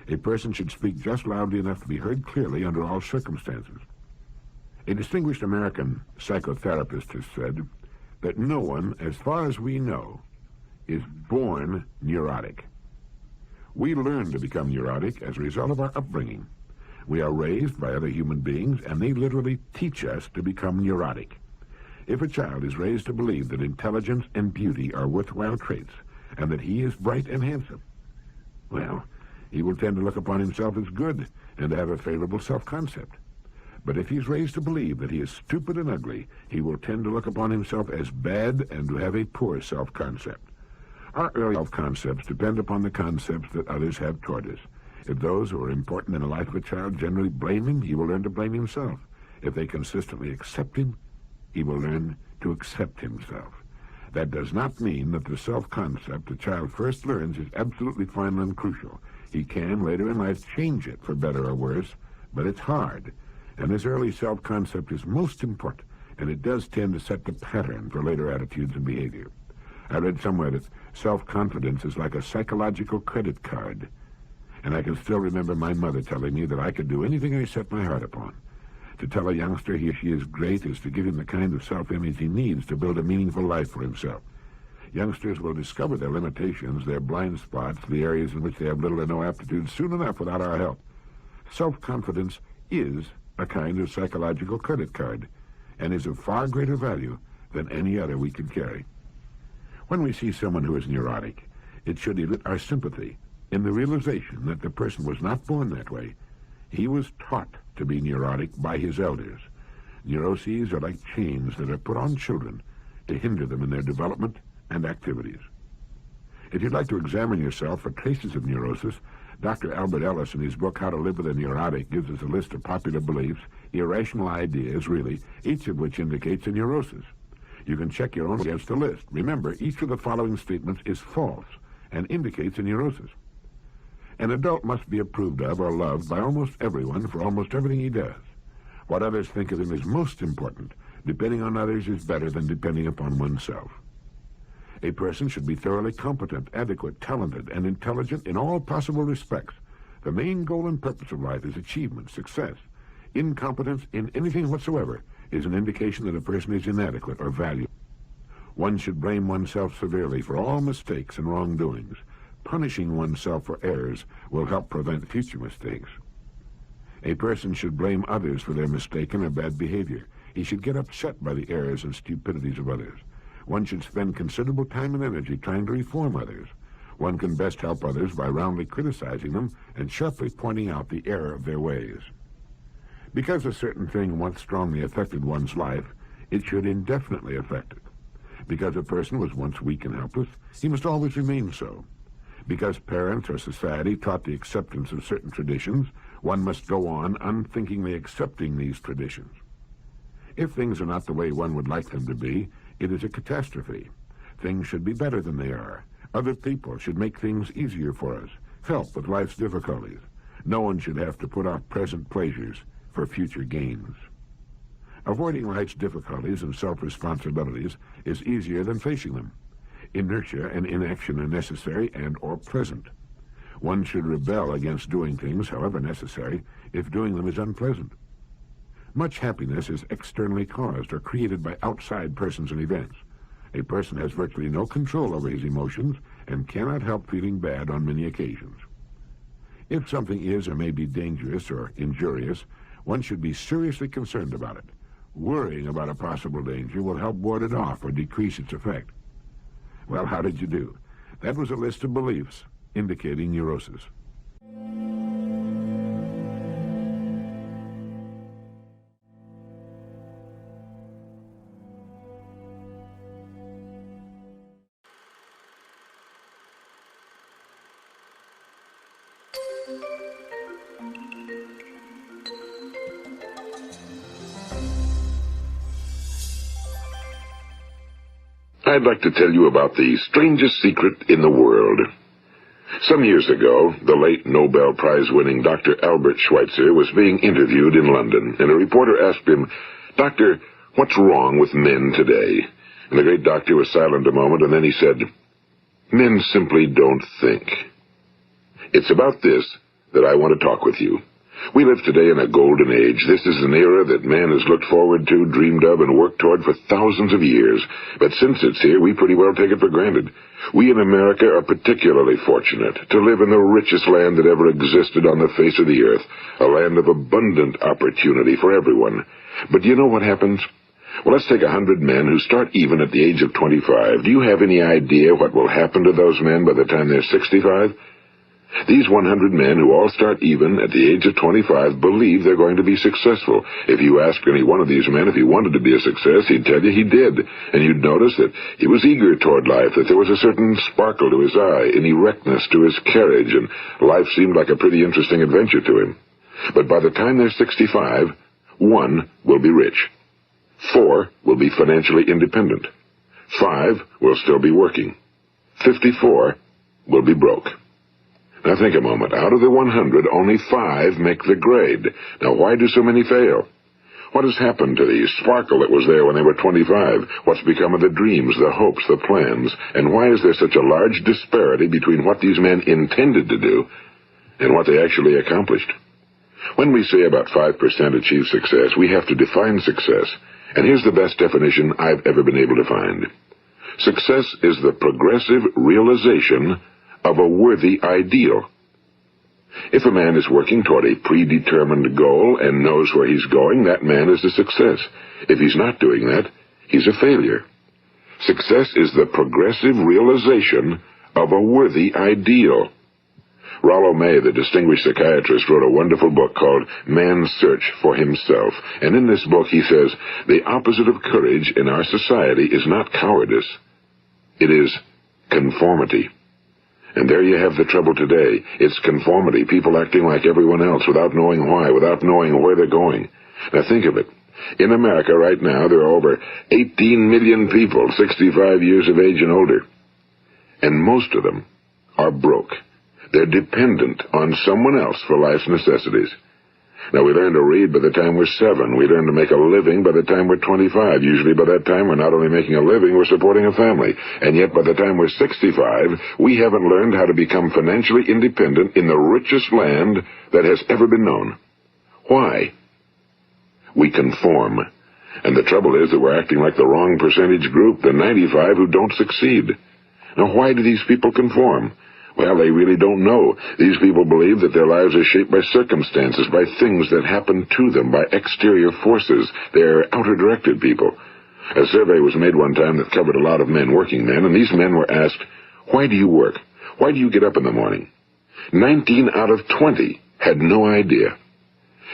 A person should speak just loudly enough to be heard clearly under all circumstances. A distinguished American psychotherapist has said that no one, as far as we know, is born neurotic. We learn to become neurotic as a result of our upbringing. We are raised by other human beings, and they literally teach us to become neurotic. If a child is raised to believe that intelligence and beauty are worthwhile traits, and that he is bright and handsome, well, he will tend to look upon himself as good and to have a favorable self-concept. But if he's raised to believe that he is stupid and ugly, he will tend to look upon himself as bad and to have a poor self-concept. Our early self-concepts depend upon the concepts that others have toward us. If those who are important in the life of a child generally blame him, he will learn to blame himself. If they consistently accept him, he will learn to accept himself. That does not mean that the self-concept the child first learns is absolutely final and crucial. He can, later in life, change it for better or worse, but it's hard. And this early self-concept is most important, and it does tend to set the pattern for later attitudes and behavior. I read somewhere that self-confidence is like a psychological credit card, and I can still remember my mother telling me that I could do anything I set my heart upon. To tell a youngster he or she is great is to give him the kind of self-image he needs to build a meaningful life for himself. Youngsters will discover their limitations, their blind spots, the areas in which they have little or no aptitude soon enough without our help. Self-confidence is a kind of psychological credit card and is of far greater value than any other we can carry. When we see someone who is neurotic, it should elicit our sympathy in the realization that the person was not born that way. He was taught to be neurotic by his elders. Neuroses are like chains that are put on children to hinder them in their development and activities. If you'd like to examine yourself for traces of neurosis, Dr. Albert Ellis, in his book How to Live with a Neurotic, gives us a list of popular beliefs, irrational ideas, really, each of which indicates a neurosis. You can check your own against the list. Remember, each of the following statements is false and indicates a neurosis. An adult must be approved of or loved by almost everyone for almost everything he does. What others think of him is most important. Depending on others is better than depending upon oneself. A person should be thoroughly competent, adequate, talented, and intelligent in all possible respects. The main goal and purpose of life is achievement, success. Incompetence in anything whatsoever is an indication that a person is inadequate or valueless. One should blame oneself severely for all mistakes and wrongdoings. Punishing oneself for errors will help prevent future mistakes. A person should blame others for their mistaken or bad behavior. He should get upset by the errors and stupidities of others. One should spend considerable time and energy trying to reform others. One can best help others by roundly criticizing them and sharply pointing out the error of their ways. Because a certain thing once strongly affected one's life, it should indefinitely affect it. Because a person was once weak and helpless, he must always remain so. Because parents or society taught the acceptance of certain traditions, one must go on unthinkingly accepting these traditions. If things are not the way one would like them to be, it is a catastrophe. Things should be better than they are. Other people should make things easier for us, help with life's difficulties. No one should have to put off present pleasures for future gains. Avoiding life's difficulties and self-responsibilities is easier than facing them. Inertia and inaction are necessary and or pleasant. One should rebel against doing things, however necessary, if doing them is unpleasant. Much happiness is externally caused or created by outside persons and events. A person has virtually no control over his emotions and cannot help feeling bad on many occasions. If something is or may be dangerous or injurious, one should be seriously concerned about it. Worrying about a possible danger will help ward it off or decrease its effect. Well, how did you do? That was a list of beliefs indicating neurosis. I'd like to tell you about the strangest secret in the world. Some years ago, the late Nobel Prize-winning Dr. Albert Schweitzer was being interviewed in London, and a reporter asked him, "Doctor, what's wrong with men today?" And the great doctor was silent a moment, and then he said, "Men simply don't think." It's about this that I want to talk with you. We live today in a golden age. This is an era that man has looked forward to, dreamed of, and worked toward for thousands of years. But since it's here, we pretty well take it for granted. We in America are particularly fortunate to live in the richest land that ever existed on the face of the earth, a land of abundant opportunity for everyone. But do you know what happens? Well, let's take 100 men who start even at the age of 25. Do you have any idea what will happen to those men by the time they're 65? These 100 men who all start even at the age of 25 believe they're going to be successful. If you asked any one of these men if he wanted to be a success, he'd tell you he did. And you'd notice that he was eager toward life, that there was a certain sparkle to his eye, an erectness to his carriage, and life seemed like a pretty interesting adventure to him. But by the time they're 65, 1 will be rich. 4 will be financially independent. 5 will still be working. 54 will be broke. Now think a moment. Out of the 100, only 5 make the grade. Now why do so many fail? What has happened to the sparkle that was there when they were 25? What's become of the dreams, the hopes, the plans? And why is there such a large disparity between what these men intended to do and what they actually accomplished? When we say about 5% achieve success, we have to define success. And here's the best definition I've ever been able to find. Success is the progressive realization of a worthy ideal. If a man is working toward a predetermined goal and knows where he's going, that man is a success. If he's not doing that, he's a failure. Success is the progressive realization of a worthy ideal. Rollo May, the distinguished psychiatrist, wrote a wonderful book called Man's Search for Himself. And in this book he says, the opposite of courage in our society is not cowardice. It is conformity. And there you have the trouble today. It's conformity, people acting like everyone else without knowing why, without knowing where they're going. Now think of it. In America right now, there are over 18 million people 65 years of age and older. And most of them are broke. They're dependent on someone else for life's necessities. Now, we learn to read by the time we're 7. We learn to make a living by the time we're 25. Usually by that time, we're not only making a living, we're supporting a family. And yet by the time we're 65, we haven't learned how to become financially independent in the richest land that has ever been known. Why? We conform. And the trouble is that we're acting like the wrong percentage group, the 95 who don't succeed. Now, why do these people conform? Well, they really don't know. These people believe that their lives are shaped by circumstances, by things that happen to them, by exterior forces. They're outer-directed people. A survey was made one time that covered a lot of men, working men, and these men were asked, why do you work? Why do you get up in the morning? 19 out of 20 had no idea.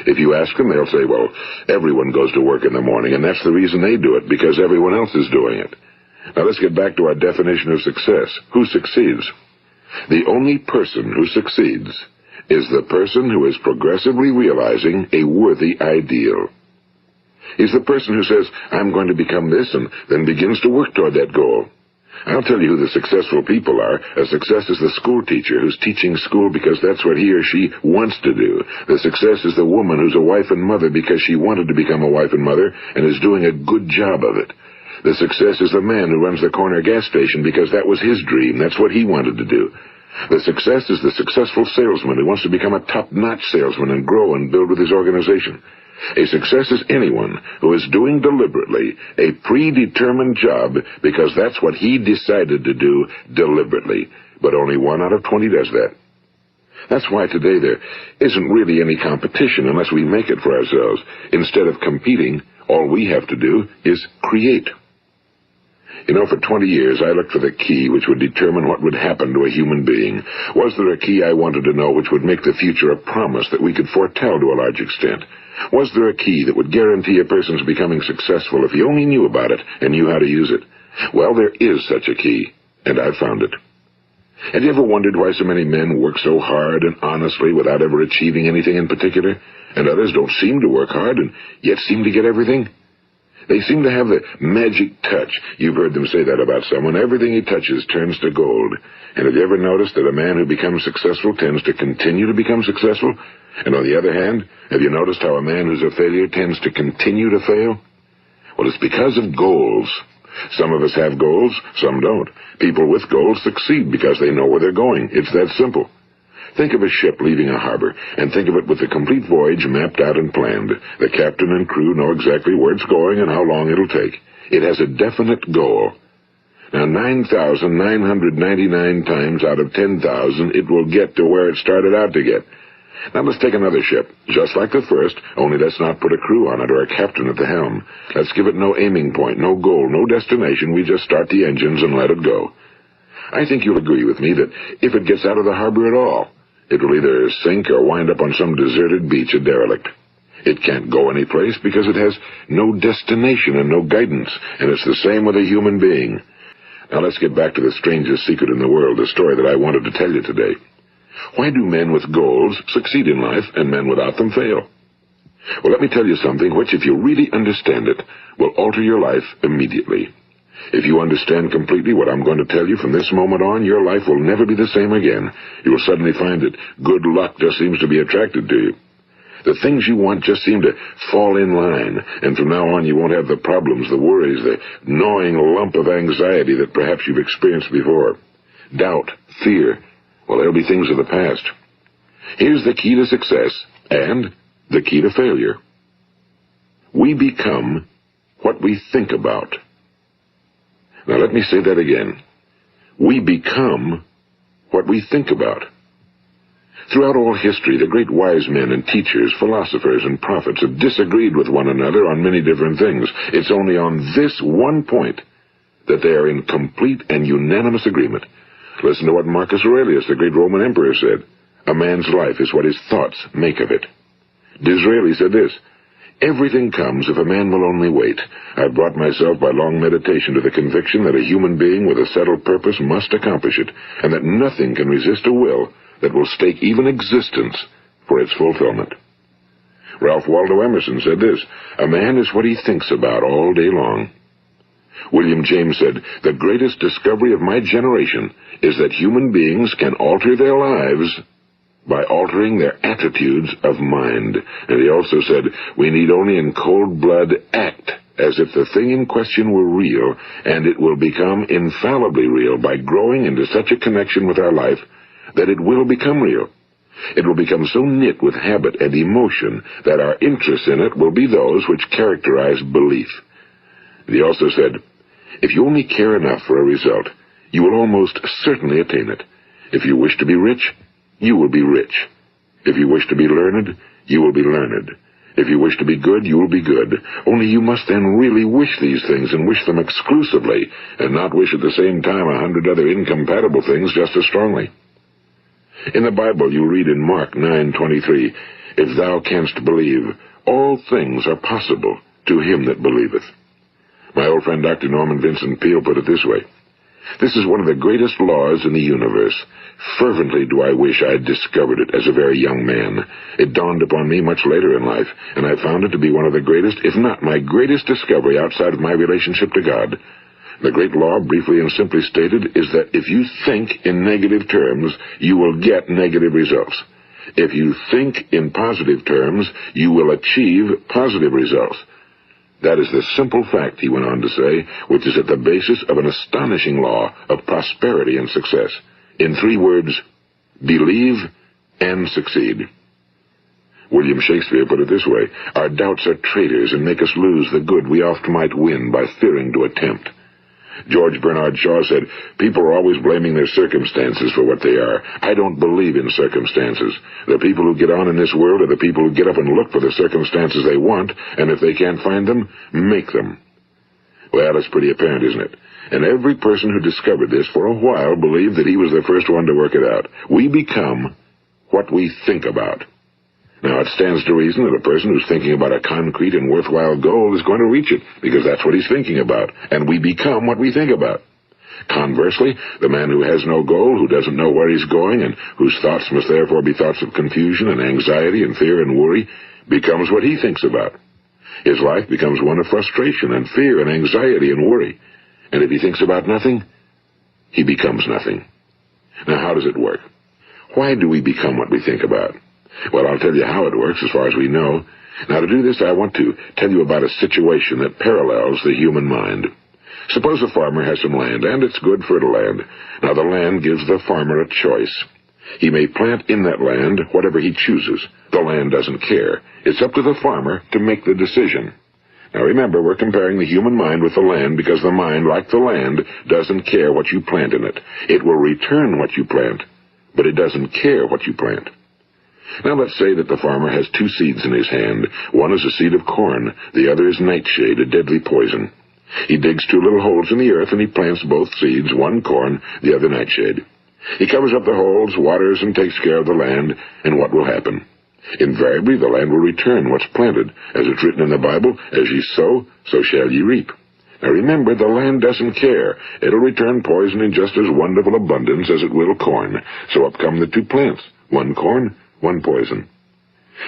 If you ask them, they'll say, well, everyone goes to work in the morning, and that's the reason they do it, because everyone else is doing it. Now let's get back to our definition of success. Who succeeds? The only person who succeeds is the person who is progressively realizing a worthy ideal. He's the person who says, I'm going to become this, and then begins to work toward that goal. I'll tell you who the successful people are. A success is the school teacher who's teaching school because that's what he or she wants to do. The success is the woman who's a wife and mother because she wanted to become a wife and mother and is doing a good job of it. The success is the man who runs the corner gas station because that was his dream. That's what he wanted to do. The success is the successful salesman who wants to become a top-notch salesman and grow and build with his organization. A success is anyone who is doing deliberately a predetermined job because that's what he decided to do deliberately. But only 1 out of 20 does that. That's why today there isn't really any competition unless we make it for ourselves. Instead of competing, all we have to do is create. You know, for 20 years, I looked for the key which would determine what would happen to a human being. Was there a key I wanted to know which would make the future a promise that we could foretell to a large extent? Was there a key that would guarantee a person's becoming successful if he only knew about it and knew how to use it? Well, there is such a key, and I've found it. Have you ever wondered why so many men work so hard and honestly without ever achieving anything in particular, and others don't seem to work hard and yet seem to get everything? They seem to have the magic touch. You've heard them say that about someone. Everything he touches turns to gold. And have you ever noticed that a man who becomes successful tends to continue to become successful? And on the other hand, have you noticed how a man who's a failure tends to continue to fail? Well, it's because of goals. Some of us have goals, some don't. People with goals succeed because they know where they're going. It's that simple. Think of a ship leaving a harbor, and think of it with the complete voyage mapped out and planned. The captain and crew know exactly where it's going and how long it'll take. It has a definite goal. Now, 9,999 times out of 10,000, it will get to where it started out to get. Now let's take another ship, just like the first, only let's not put a crew on it or a captain at the helm. Let's give it no aiming point, no goal, no destination. We just start the engines and let it go. I think you'll agree with me that if it gets out of the harbor at all, it will either sink or wind up on some deserted beach, a derelict. It can't go anyplace because it has no destination and no guidance, and it's the same with a human being. Now let's get back to the strangest secret in the world, the story that I wanted to tell you today. Why do men with goals succeed in life and men without them fail? Well, let me tell you something which, if you really understand it, will alter your life immediately. If you understand completely what I'm going to tell you from this moment on, your life will never be the same again. You will suddenly find that good luck just seems to be attracted to you. The things you want just seem to fall in line, and from now on you won't have the problems, the worries, the gnawing lump of anxiety that perhaps you've experienced before. Doubt, fear, well, they'll be things of the past. Here's the key to success and the key to failure. We become what we think about. Now let me say that again. We become what we think about. Throughout all history, the great wise men and teachers, philosophers and prophets have disagreed with one another on many different things. It's only on this one point that they are in complete and unanimous agreement. Listen to what Marcus Aurelius, the great Roman emperor, said. A man's life is what his thoughts make of it. Disraeli said this, everything comes if a man will only wait. I've brought myself by long meditation to the conviction that a human being with a settled purpose must accomplish it, and that nothing can resist a will that will stake even existence for its fulfillment. Ralph Waldo Emerson said this, a man is what he thinks about all day long. William James said, the greatest discovery of my generation is that human beings can alter their lives by altering their attitudes of mind. And he also said, we need only in cold blood act as if the thing in question were real, and it will become infallibly real by growing into such a connection with our life that it will become real. It will become so knit with habit and emotion that our interest in it will be those which characterize belief. And he also said, if you only care enough for a result, you will almost certainly attain it. If you wish to be rich, you will be rich. If you wish to be learned, you will be learned. If you wish to be good, you will be good. Only you must then really wish these things and wish them exclusively, and not wish at the same time 100 other incompatible things just as strongly. In the Bible, you read in Mark 9:23, if thou canst believe, all things are possible to him that believeth. My old friend Dr. Norman Vincent Peale put it this way, this is one of the greatest laws in the universe. Fervently do I wish I had discovered it as a very young man. It dawned upon me much later in life, and I found it to be one of the greatest, if not my greatest discovery outside of my relationship to God. The great law, briefly and simply stated, is that if you think in negative terms, you will get negative results. If you think in positive terms, you will achieve positive results. That is the simple fact, he went on to say, which is at the basis of an astonishing law of prosperity and success. In 3 words, believe and succeed. William Shakespeare put it this way, our doubts are traitors and make us lose the good we oft might win by fearing to attempt. George Bernard Shaw said, people are always blaming their circumstances for what they are. I don't believe in circumstances. The people who get on in this world are the people who get up and look for the circumstances they want, and if they can't find them, make them. Well, it's pretty apparent, isn't it? And every person who discovered this for a while believed that he was the first one to work it out. We become what we think about. Now, it stands to reason that a person who's thinking about a concrete and worthwhile goal is going to reach it, because that's what he's thinking about, and we become what we think about. Conversely, the man who has no goal, who doesn't know where he's going, and whose thoughts must therefore be thoughts of confusion and anxiety and fear and worry, becomes what he thinks about. His life becomes one of frustration and fear and anxiety and worry. And if he thinks about nothing, he becomes nothing. Now, how does it work? Why do we become what we think about? Well, I'll tell you how it works as far as we know. Now, to do this, I want to tell you about a situation that parallels the human mind. Suppose a farmer has some land, and it's good fertile land. Now, the land gives the farmer a choice. He may plant in that land whatever he chooses. The land doesn't care. It's up to the farmer to make the decision. Now, remember, we're comparing the human mind with the land because the mind, like the land, doesn't care what you plant in it. It will return what you plant, but it doesn't care what you plant. Now, let's say that the farmer has two seeds in his hand. One is a seed of corn. The other is nightshade, a deadly poison. He digs two little holes in the earth, and he plants both seeds, one corn, the other nightshade. He covers up the holes, waters, and takes care of the land, and what will happen? Invariably, the land will return what's planted. As it's written in the Bible, as ye sow, so shall ye reap. Now remember, the land doesn't care. It'll return poison in just as wonderful abundance as it will corn. So up come the two plants, one corn, one poison.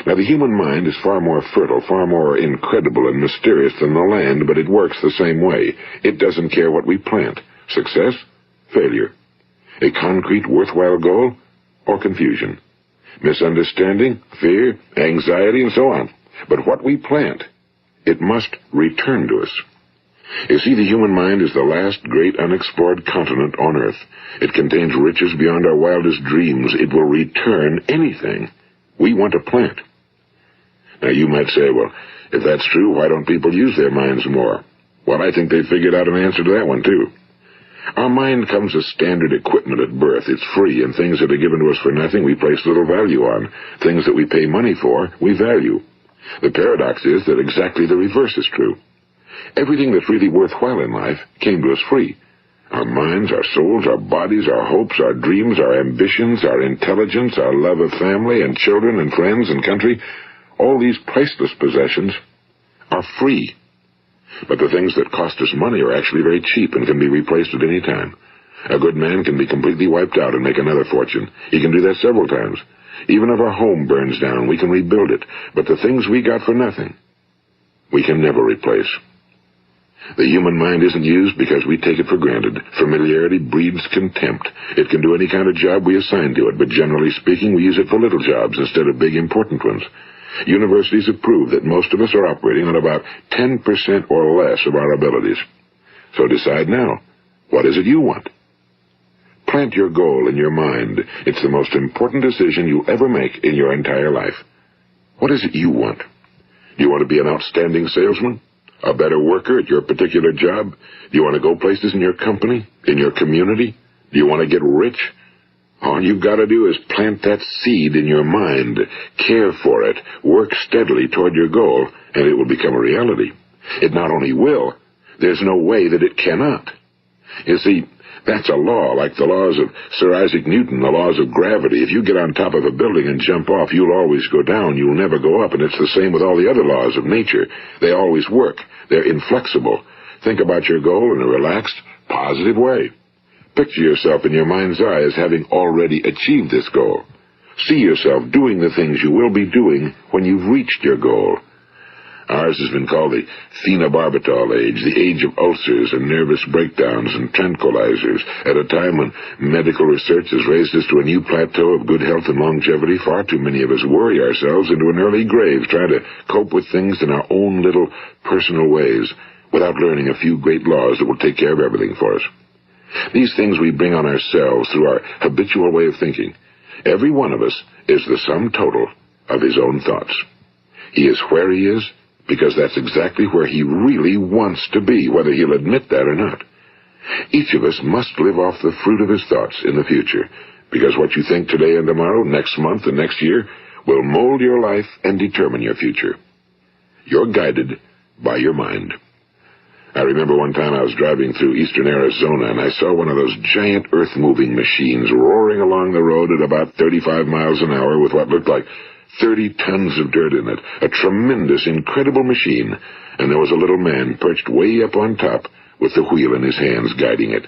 Now, the human mind is far more fertile, far more incredible and mysterious than the land, but it works the same way. It doesn't care what we plant. Success, failure. A concrete, worthwhile goal, or confusion. Misunderstanding, fear, anxiety, and so on. But what we plant, it must return to us. You see, the human mind is the last great unexplored continent on Earth. It contains riches beyond our wildest dreams. It will return anything we want to plant. Now, you might say, well, if that's true, why don't people use their minds more? Well, I think they figured out an answer to that one, too. Our mind comes as standard equipment at birth. It's free, and things that are given to us for nothing we place little value on. Things that we pay money for, we value. The paradox is that exactly the reverse is true. Everything that's really worthwhile in life came to us free. Our minds, our souls, our bodies, our hopes, our dreams, our ambitions, our intelligence, our love of family and children and friends and country, all these priceless possessions are free. But the things that cost us money are actually very cheap and can be replaced at any time. A good man can be completely wiped out and make another fortune. He can do that several times. Even if our home burns down, we can rebuild it. But the things we got for nothing, we can never replace. The human mind isn't used because we take it for granted. Familiarity breeds contempt. It can do any kind of job we assign to it, but generally speaking, we use it for little jobs instead of big, important ones. Universities have proved that most of us are operating on about 10% or less of our abilities. So decide now, what is it you want? Plant your goal in your mind. It's the most important decision you'll ever make in your entire life. What is it you want? Do you want to be an outstanding salesman? A better worker at your particular job? Do you want to go places in your company? In your community? Do you want to get rich? All you've got to do is plant that seed in your mind, care for it, work steadily toward your goal, and it will become a reality. It not only will, there's no way that it cannot. You see, that's a law, like the laws of Sir Isaac Newton, the laws of gravity. If you get on top of a building and jump off, you'll always go down. You'll never go up, and it's the same with all the other laws of nature. They always work. They're inflexible. Think about your goal in a relaxed, positive way. Picture yourself in your mind's eye as having already achieved this goal. See yourself doing the things you will be doing when you've reached your goal. Ours has been called the phenobarbital age, the age of ulcers and nervous breakdowns and tranquilizers. At a time when medical research has raised us to a new plateau of good health and longevity, far too many of us worry ourselves into an early grave trying to cope with things in our own little personal ways without learning a few great laws that will take care of everything for us. These things we bring on ourselves through our habitual way of thinking. Every one of us is the sum total of his own thoughts. He is where he is because that's exactly where he really wants to be, whether he'll admit that or not. Each of us must live off the fruit of his thoughts in the future, because what you think today and tomorrow, next month and next year, will mold your life and determine your future. You're guided by your mind. I remember one time I was driving through eastern Arizona, and I saw one of those giant earth-moving machines roaring along the road at about 35 miles an hour with what looked like 30 tons of dirt in it. A tremendous, incredible machine, and there was a little man perched way up on top with the wheel in his hands guiding it.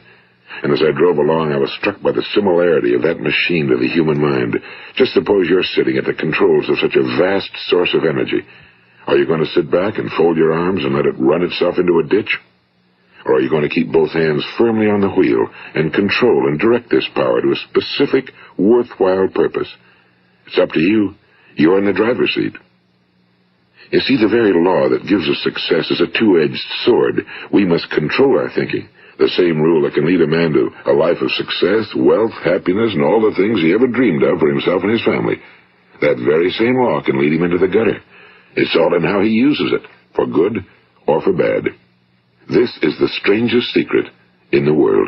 And as I drove along, I was struck by the similarity of that machine to the human mind. Just suppose you're sitting at the controls of such a vast source of energy. Are you going to sit back and fold your arms and let it run itself into a ditch? Or are you going to keep both hands firmly on the wheel and control and direct this power to a specific, worthwhile purpose? It's up to you. You're in the driver's seat. You see, the very law that gives us success is a two-edged sword. We must control our thinking. The same rule that can lead a man to a life of success, wealth, happiness, and all the things he ever dreamed of for himself and his family. That very same law can lead him into the gutter. It's all in how he uses it, for good or for bad. This is the strangest secret in the world.